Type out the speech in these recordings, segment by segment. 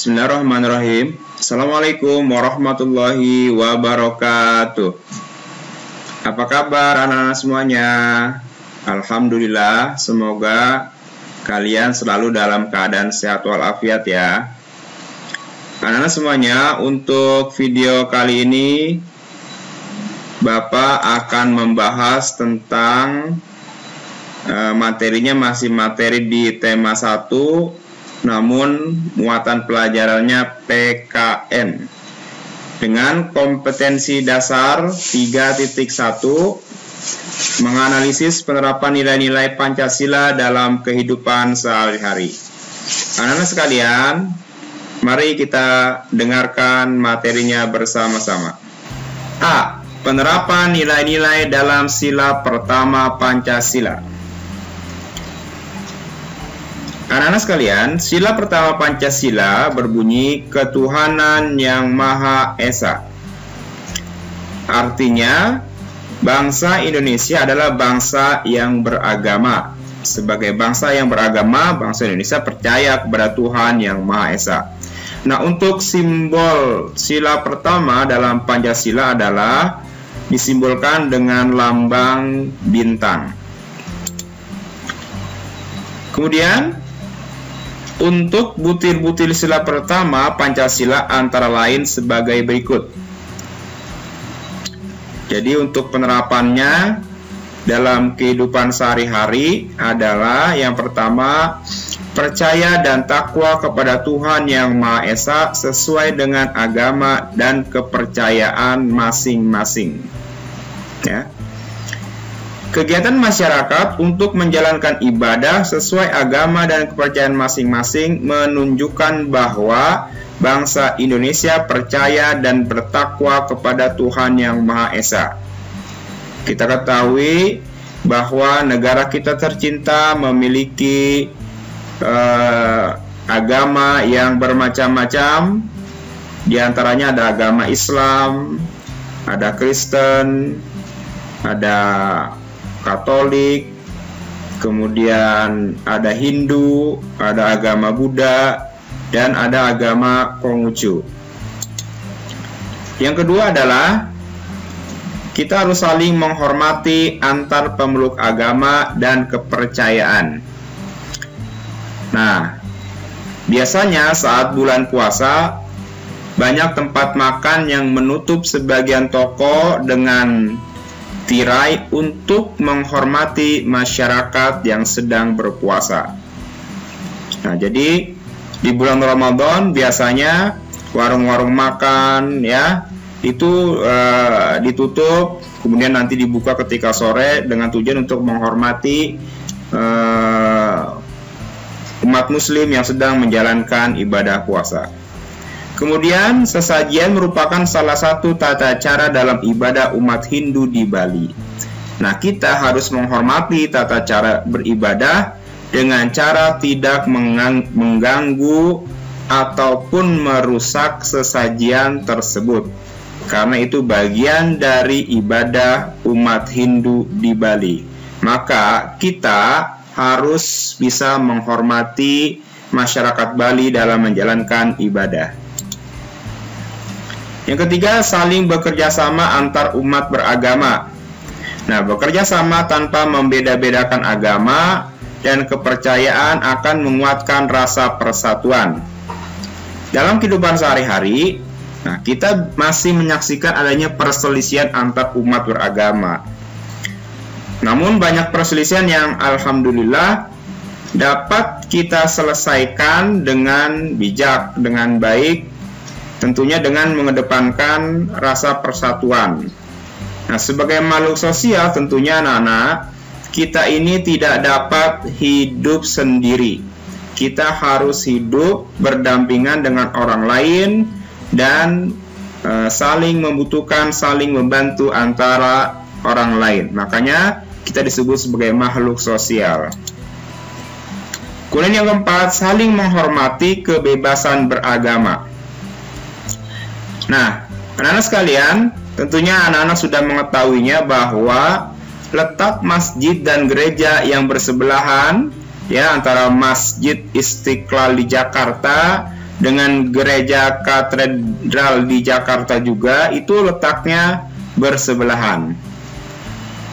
Bismillahirrahmanirrahim. Assalamualaikum warahmatullahi wabarakatuh. Apa kabar anak-anak semuanya? Alhamdulillah, semoga kalian selalu dalam keadaan sehat walafiat ya. Anak-anak semuanya, untuk video kali ini Bapak akan membahas tentang materinya masih materi di tema 1, namun muatan pelajarannya PKN dengan kompetensi dasar 3.1, menganalisis penerapan nilai-nilai Pancasila dalam kehidupan sehari-hari. Anak-anak sekalian, mari kita dengarkan materinya bersama-sama. A. Penerapan nilai-nilai dalam sila pertama Pancasila. Anak-anak sekalian, sila pertama Pancasila berbunyi ketuhanan yang Maha Esa. Artinya, bangsa Indonesia adalah bangsa yang beragama. Sebagai bangsa yang beragama, bangsa Indonesia percaya kepada Tuhan yang Maha Esa. Nah, untuk simbol sila pertama dalam Pancasila adalah disimbolkan dengan lambang bintang. Kemudian, untuk butir-butir sila pertama Pancasila antara lain sebagai berikut. Jadi untuk penerapannya dalam kehidupan sehari-hari adalah yang pertama, percaya dan takwa kepada Tuhan yang Maha Esa sesuai dengan agama dan kepercayaan masing-masing. Ya. Kegiatan masyarakat untuk menjalankan ibadah sesuai agama dan kepercayaan masing-masing menunjukkan bahwa bangsa Indonesia percaya dan bertakwa kepada Tuhan yang Maha Esa. Kita ketahui bahwa negara kita tercinta memiliki agama yang bermacam-macam. Di antaranya ada agama Islam, ada Kristen, ada Katolik, kemudian ada Hindu, ada agama Buddha, dan ada agama Konghucu. Yang kedua adalah kita harus saling menghormati antar pemeluk agama dan kepercayaan. Nah, biasanya saat bulan puasa banyak tempat makan yang menutup sebagian toko dengan tirai untuk menghormati masyarakat yang sedang berpuasa. Nah, jadi di bulan Ramadan biasanya warung-warung makan ya itu ditutup, kemudian nanti dibuka ketika sore dengan tujuan untuk menghormati umat muslim yang sedang menjalankan ibadah puasa. Kemudian sesajian merupakan salah satu tata cara dalam ibadah umat Hindu di Bali. Nah, kita harus menghormati tata cara beribadah dengan cara tidak mengganggu ataupun merusak sesajian tersebut, karena itu bagian dari ibadah umat Hindu di Bali. Maka kita harus bisa menghormati masyarakat Bali dalam menjalankan ibadah. Yang ketiga, saling bekerja sama antar umat beragama. Nah, bekerja sama tanpa membeda-bedakan agama dan kepercayaan akan menguatkan rasa persatuan. Dalam kehidupan sehari-hari, nah, kita masih menyaksikan adanya perselisihan antar umat beragama. Namun banyak perselisihan yang alhamdulillah dapat kita selesaikan dengan bijak, dengan baik, tentunya dengan mengedepankan rasa persatuan. Nah, sebagai makhluk sosial tentunya anak-anak, kita ini tidak dapat hidup sendiri. Kita harus hidup berdampingan dengan orang lain dan saling membutuhkan, saling membantu antara orang lain. Makanya kita disebut sebagai makhluk sosial. Kemudian yang keempat, saling menghormati kebebasan beragama. Nah, anak-anak sekalian, tentunya anak-anak sudah mengetahuinya bahwa letak masjid dan gereja yang bersebelahan ya antara Masjid Istiqlal di Jakarta dengan gereja katedral di Jakarta juga itu letaknya bersebelahan.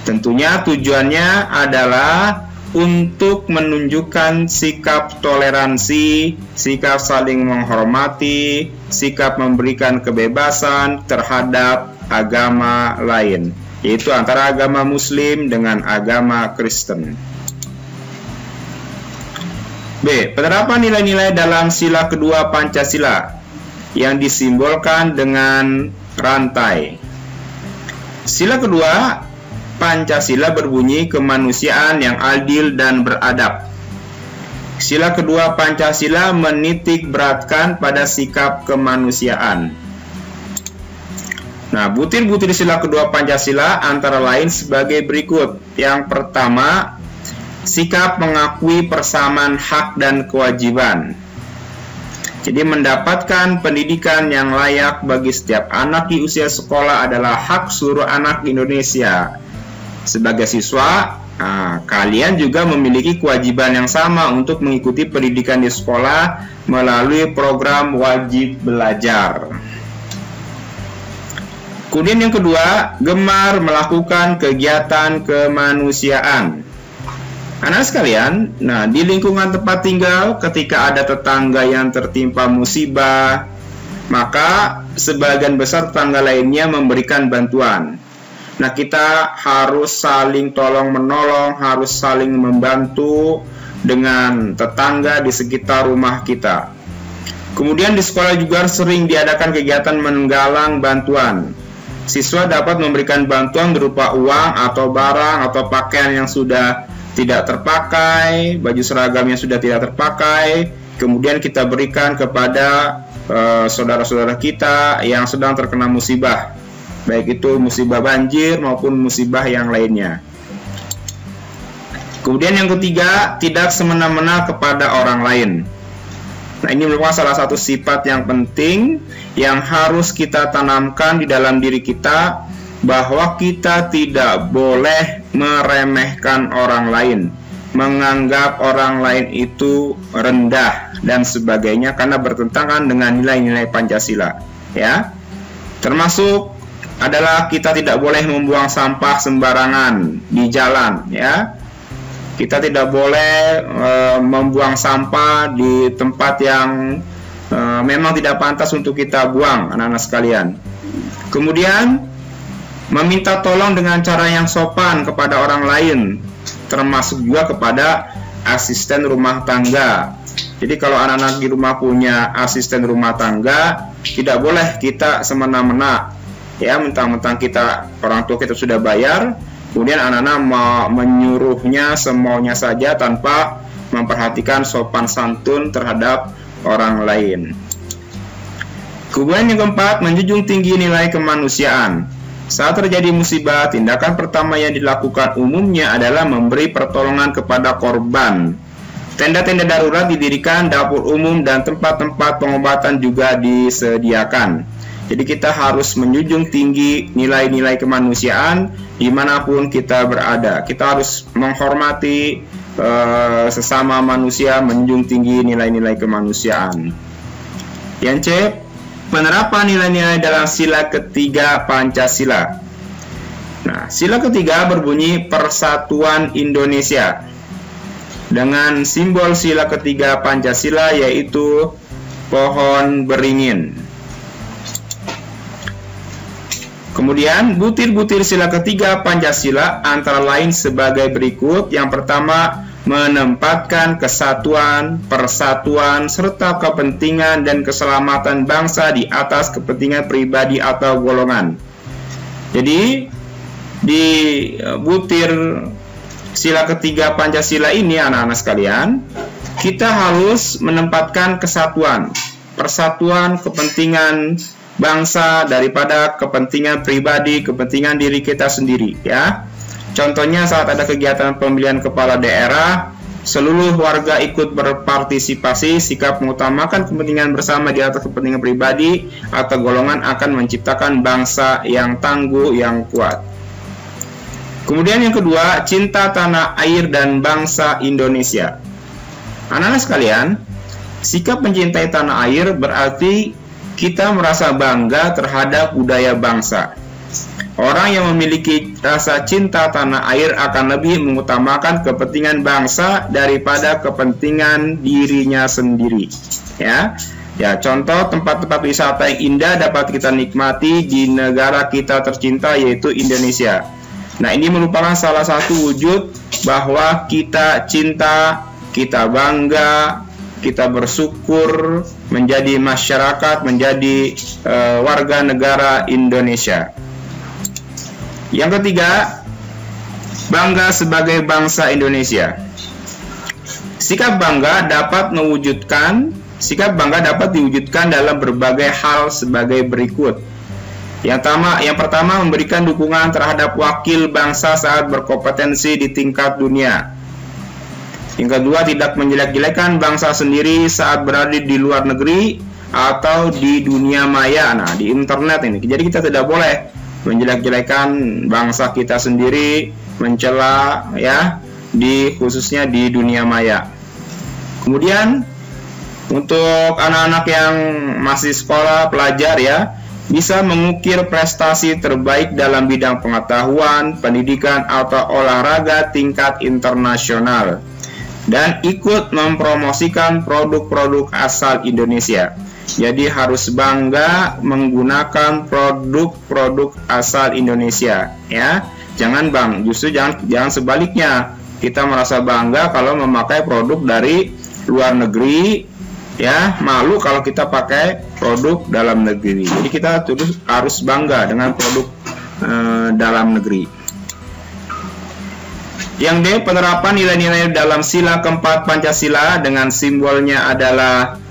Tentunya tujuannya adalah untuk menunjukkan sikap toleransi, sikap saling menghormati, sikap memberikan kebebasan terhadap agama lain, yaitu antara agama Muslim dengan agama Kristen. B. Penerapan nilai-nilai dalam sila kedua Pancasila yang disimbolkan dengan rantai. Sila kedua Pancasila berbunyi kemanusiaan yang adil dan beradab. Sila kedua Pancasila menitik beratkan pada sikap kemanusiaan. Nah, butir-butir sila kedua Pancasila antara lain sebagai berikut. Yang pertama, sikap mengakui persamaan hak dan kewajiban. Jadi mendapatkan pendidikan yang layak bagi setiap anak di usia sekolah adalah hak seluruh anak Indonesia. Sebagai siswa, kalian juga memiliki kewajiban yang sama untuk mengikuti pendidikan di sekolah melalui program wajib belajar. Kemudian yang kedua, gemar melakukan kegiatan kemanusiaan. Anak sekalian, di lingkungan tempat tinggal ketika ada tetangga yang tertimpa musibah, maka sebagian besar tetangga lainnya memberikan bantuan. Nah, kita harus saling tolong-menolong, harus saling membantu dengan tetangga di sekitar rumah kita. Kemudian di sekolah juga sering diadakan kegiatan menggalang bantuan. Siswa dapat memberikan bantuan berupa uang atau barang atau pakaian yang sudah tidak terpakai, baju seragam yang sudah tidak terpakai, kemudian kita berikan kepada saudara-saudara kita yang sedang terkena musibah, baik itu musibah banjir maupun musibah yang lainnya. Kemudian yang ketiga, tidak semena-mena kepada orang lain. Nah, ini merupakan salah satu sifat yang penting yang harus kita tanamkan di dalam diri kita, bahwa kita tidak boleh meremehkan orang lain, menganggap orang lain itu rendah dan sebagainya, karena bertentangan dengan nilai-nilai Pancasila, ya. Termasuk adalah kita tidak boleh membuang sampah sembarangan di jalan, ya. Kita tidak boleh membuang sampah di tempat yang memang tidak pantas untuk kita buang, anak-anak sekalian. Kemudian meminta tolong dengan cara yang sopan kepada orang lain, termasuk juga kepada asisten rumah tangga. Jadi kalau anak-anak di rumah punya asisten rumah tangga, tidak boleh kita semena-mena, ya, mentang-mentang kita orang tua kita sudah bayar, kemudian anak-anak menyuruhnya semaunya saja tanpa memperhatikan sopan santun terhadap orang lain. Kemudian yang keempat, menjunjung tinggi nilai kemanusiaan. Saat terjadi musibah, tindakan pertama yang dilakukan umumnya adalah memberi pertolongan kepada korban. Tenda-tenda darurat didirikan, dapur umum dan tempat-tempat pengobatan juga disediakan. Jadi kita harus menjunjung tinggi nilai-nilai kemanusiaan dimanapun kita berada. Kita harus menghormati sesama manusia, menjunjung tinggi nilai-nilai kemanusiaan. Yang C, penerapan nilai-nilai dalam sila ketiga Pancasila. Nah, sila ketiga berbunyi Persatuan Indonesia. Dengan simbol sila ketiga Pancasila yaitu pohon beringin. Kemudian butir-butir sila ketiga Pancasila antara lain sebagai berikut. Yang pertama, menempatkan kesatuan, persatuan, serta kepentingan dan keselamatan bangsa di atas kepentingan pribadi atau golongan. Jadi di butir sila ketiga Pancasila ini, anak-anak sekalian, kita harus menempatkan kesatuan, persatuan, kepentingan bangsa daripada kepentingan pribadi, kepentingan diri kita sendiri, ya. Contohnya saat ada kegiatan pemilihan kepala daerah, seluruh warga ikut berpartisipasi, sikap mengutamakan kepentingan bersama di atas kepentingan pribadi atau golongan akan menciptakan bangsa yang tangguh, yang kuat. Kemudian yang kedua, cinta tanah air dan bangsa Indonesia. Anak-anak sekalian, Sikap mencintai tanah air berarti kita merasa bangga terhadap budaya bangsa. Orang yang memiliki rasa cinta tanah air akan lebih mengutamakan kepentingan bangsa daripada kepentingan dirinya sendiri. Ya, contoh tempat-tempat wisata yang indah dapat kita nikmati di negara kita tercinta, yaitu Indonesia. Nah, ini merupakan salah satu wujud bahwa kita cinta, kita bangga, kita bersyukur menjadi masyarakat, menjadi warga negara Indonesia. Yang ketiga, bangga sebagai bangsa Indonesia. Sikap bangga dapat diwujudkan dalam berbagai hal sebagai berikut. Yang pertama, memberikan dukungan terhadap wakil bangsa saat berkompetensi di tingkat dunia. Yang kedua, tidak menjelek-jelekan bangsa sendiri saat berada di luar negeri atau di dunia maya. Nah, di internet ini. Jadi kita tidak boleh menjelek-jelekan bangsa kita sendiri, mencela ya, khususnya di dunia maya. Kemudian untuk anak-anak yang masih sekolah, pelajar ya, bisa mengukir prestasi terbaik dalam bidang pengetahuan, pendidikan atau olahraga tingkat internasional dan ikut mempromosikan produk-produk asal Indonesia. Jadi harus bangga menggunakan produk-produk asal Indonesia ya. Justru jangan sebaliknya. Kita merasa bangga kalau memakai produk dari luar negeri ya, malu kalau kita pakai produk dalam negeri. Jadi kita harus bangga dengan produk dalam negeri. Yang D, penerapan nilai-nilai dalam sila keempat Pancasila dengan simbolnya adalah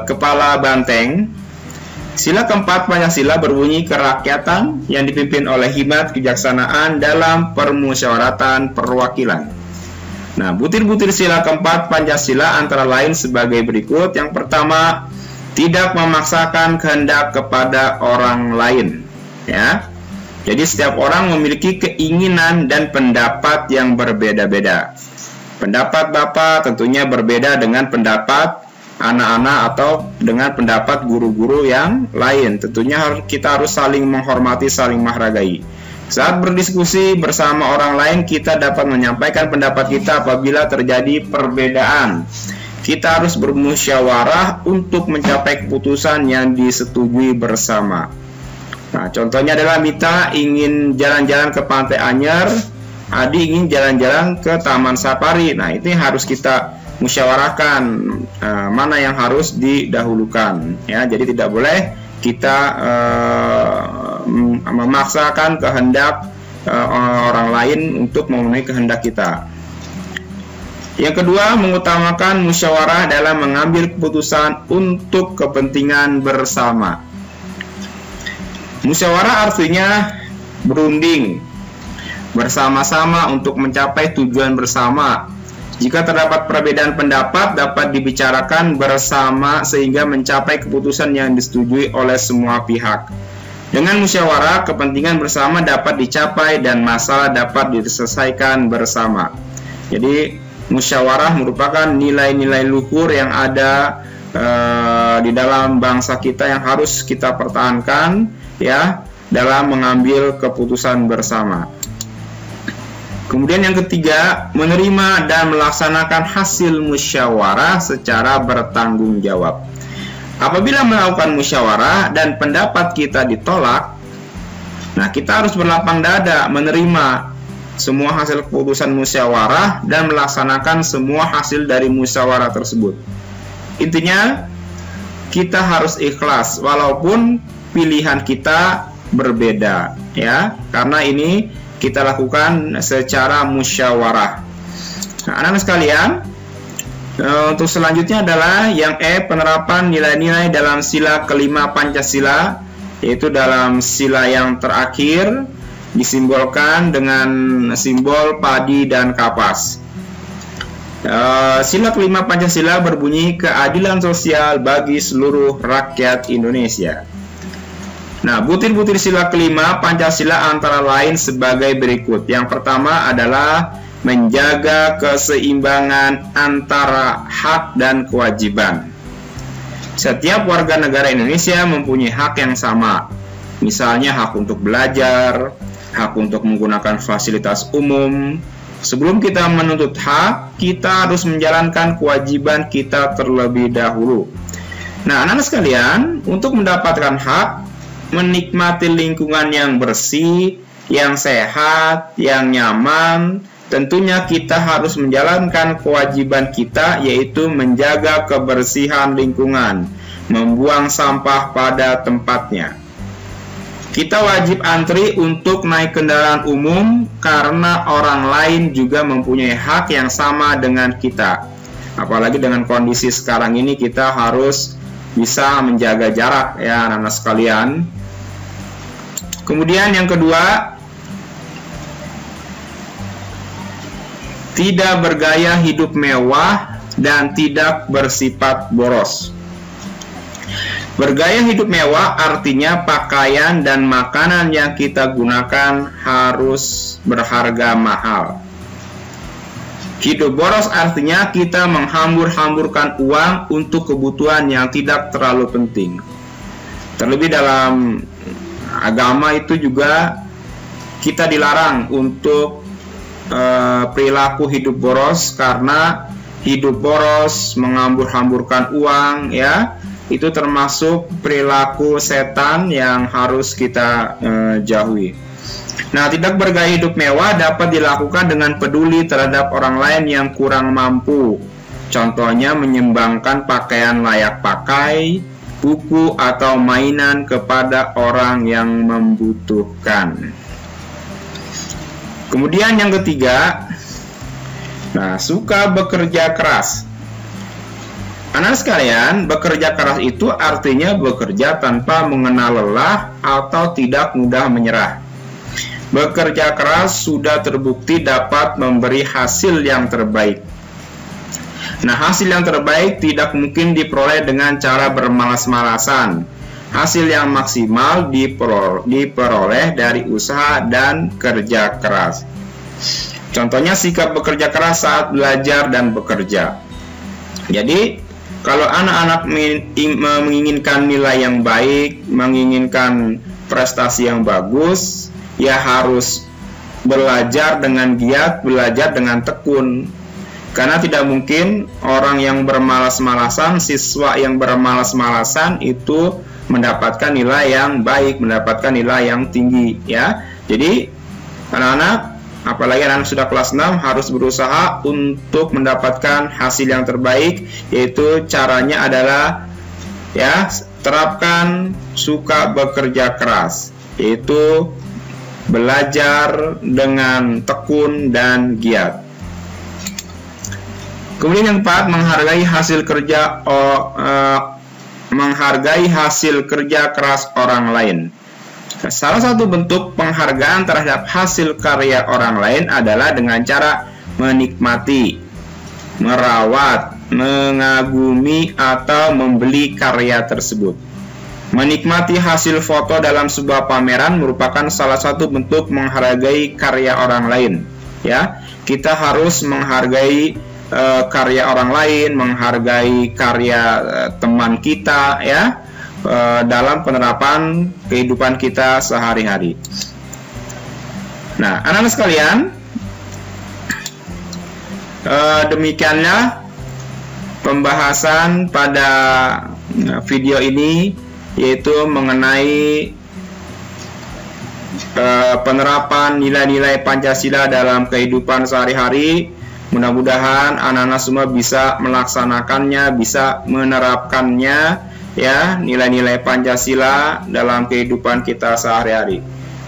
kepala banteng. Sila keempat Pancasila berbunyi kerakyatan yang dipimpin oleh hikmat kejaksanaan dalam permusyawaratan perwakilan. Nah, butir-butir sila keempat Pancasila antara lain sebagai berikut. Yang pertama, tidak memaksakan kehendak kepada orang lain. Ya, jadi setiap orang memiliki keinginan dan pendapat yang berbeda-beda. Pendapat Bapak tentunya berbeda dengan pendapat anak-anak atau dengan pendapat guru-guru yang lain. Tentunya kita harus saling menghormati, saling menghargai. Saat berdiskusi bersama orang lain, kita dapat menyampaikan pendapat kita apabila terjadi perbedaan. Kita harus bermusyawarah untuk mencapai keputusan yang disetujui bersama. Nah, contohnya adalah Mita ingin jalan-jalan ke Pantai Anyer, Adi ingin jalan-jalan ke Taman Safari. Nah, ini harus kita musyawarahkan mana yang harus didahulukan ya. Jadi tidak boleh kita memaksakan kehendak orang lain untuk memenuhi kehendak kita. Yang kedua, mengutamakan musyawarah dalam mengambil keputusan untuk kepentingan bersama. Musyawarah artinya berunding bersama-sama untuk mencapai tujuan bersama. Jika terdapat perbedaan pendapat, dapat dibicarakan bersama sehingga mencapai keputusan yang disetujui oleh semua pihak. Dengan musyawarah, kepentingan bersama dapat dicapai dan masalah dapat diselesaikan bersama. Jadi, musyawarah merupakan nilai-nilai luhur yang ada di dalam bangsa kita yang harus kita pertahankan ya dalam mengambil keputusan bersama. Kemudian yang ketiga, menerima dan melaksanakan hasil musyawarah secara bertanggung jawab. Apabila melakukan musyawarah dan pendapat kita ditolak, nah kita harus berlapang dada menerima semua hasil keputusan musyawarah dan melaksanakan semua hasil dari musyawarah tersebut. Intinya, kita harus ikhlas walaupun pilihan kita berbeda ya, karena ini kita lakukan secara musyawarah. Nah, anak-anak sekalian, untuk selanjutnya adalah yang E, penerapan nilai-nilai dalam sila kelima Pancasila, yaitu dalam sila yang terakhir disimbolkan dengan simbol padi dan kapas. Sila kelima Pancasila berbunyi keadilan sosial bagi seluruh rakyat Indonesia. Nah, butir-butir sila kelima Pancasila antara lain sebagai berikut. Yang pertama adalah menjaga keseimbangan antara hak dan kewajiban. Setiap warga negara Indonesia mempunyai hak yang sama, misalnya hak untuk belajar, hak untuk menggunakan fasilitas umum. Sebelum kita menuntut hak, kita harus menjalankan kewajiban kita terlebih dahulu. Nah, anak-anak sekalian, untuk mendapatkan hak, menikmati lingkungan yang bersih, yang sehat, yang nyaman, tentunya kita harus menjalankan kewajiban kita, yaitu menjaga kebersihan lingkungan, membuang sampah pada tempatnya. Kita wajib antri untuk naik kendaraan umum karena orang lain juga mempunyai hak yang sama dengan kita. Apalagi dengan kondisi sekarang ini, kita harus bisa menjaga jarak ya anak-anak sekalian. Kemudian yang kedua, tidak bergaya hidup mewah dan tidak bersifat boros. Bergaya hidup mewah artinya pakaian dan makanan yang kita gunakan harus berharga mahal. Hidup boros artinya kita menghambur-hamburkan uang untuk kebutuhan yang tidak terlalu penting. Terlebih dalam agama itu juga kita dilarang untuk perilaku hidup boros, karena hidup boros, menghambur-hamburkan uang ya, itu termasuk perilaku setan yang harus kita jauhi. Nah, tidak bergaya hidup mewah dapat dilakukan dengan peduli terhadap orang lain yang kurang mampu. Contohnya menyumbangkan pakaian layak pakai, buku atau mainan kepada orang yang membutuhkan. Kemudian yang ketiga, suka bekerja keras. Anak sekalian, bekerja keras itu artinya bekerja tanpa mengenal lelah atau tidak mudah menyerah. Bekerja keras sudah terbukti dapat memberi hasil yang terbaik. Nah, hasil yang terbaik tidak mungkin diperoleh dengan cara bermalas-malasan. Hasil yang maksimal diperoleh dari usaha dan kerja keras. Contohnya sikap bekerja keras saat belajar dan bekerja. Jadi, kalau anak-anak menginginkan nilai yang baik, menginginkan prestasi yang bagus, ya harus belajar dengan giat, belajar dengan tekun. Karena tidak mungkin orang yang bermalas-malasan, siswa yang bermalas-malasan itu mendapatkan nilai yang baik, mendapatkan nilai yang tinggi ya. Jadi anak-anak, apalagi anak sudah kelas 6, harus berusaha untuk mendapatkan hasil yang terbaik, yaitu caranya adalah ya, terapkan suka bekerja keras, yaitu belajar dengan tekun dan giat. Kemudian yang keempat, menghargai hasil kerja keras orang lain. Salah satu bentuk penghargaan terhadap hasil karya orang lain adalah dengan cara menikmati, merawat, mengagumi, atau membeli karya tersebut. Menikmati hasil foto dalam sebuah pameran merupakan salah satu bentuk menghargai karya orang lain. Ya, kita harus menghargai karya orang lain, menghargai karya teman kita ya, dalam penerapan kehidupan kita sehari-hari. Nah, anak-anak sekalian, demikianlah pembahasan pada video ini, yaitu mengenai penerapan nilai-nilai Pancasila dalam kehidupan sehari-hari. Mudah-mudahan anak-anak semua bisa melaksanakannya, bisa menerapkannya ya, nilai-nilai Pancasila dalam kehidupan kita sehari-hari.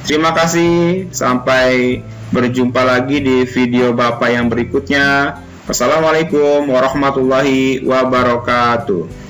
Terima kasih, sampai berjumpa lagi di video Bapak yang berikutnya. Wassalamualaikum warahmatullahi wabarakatuh.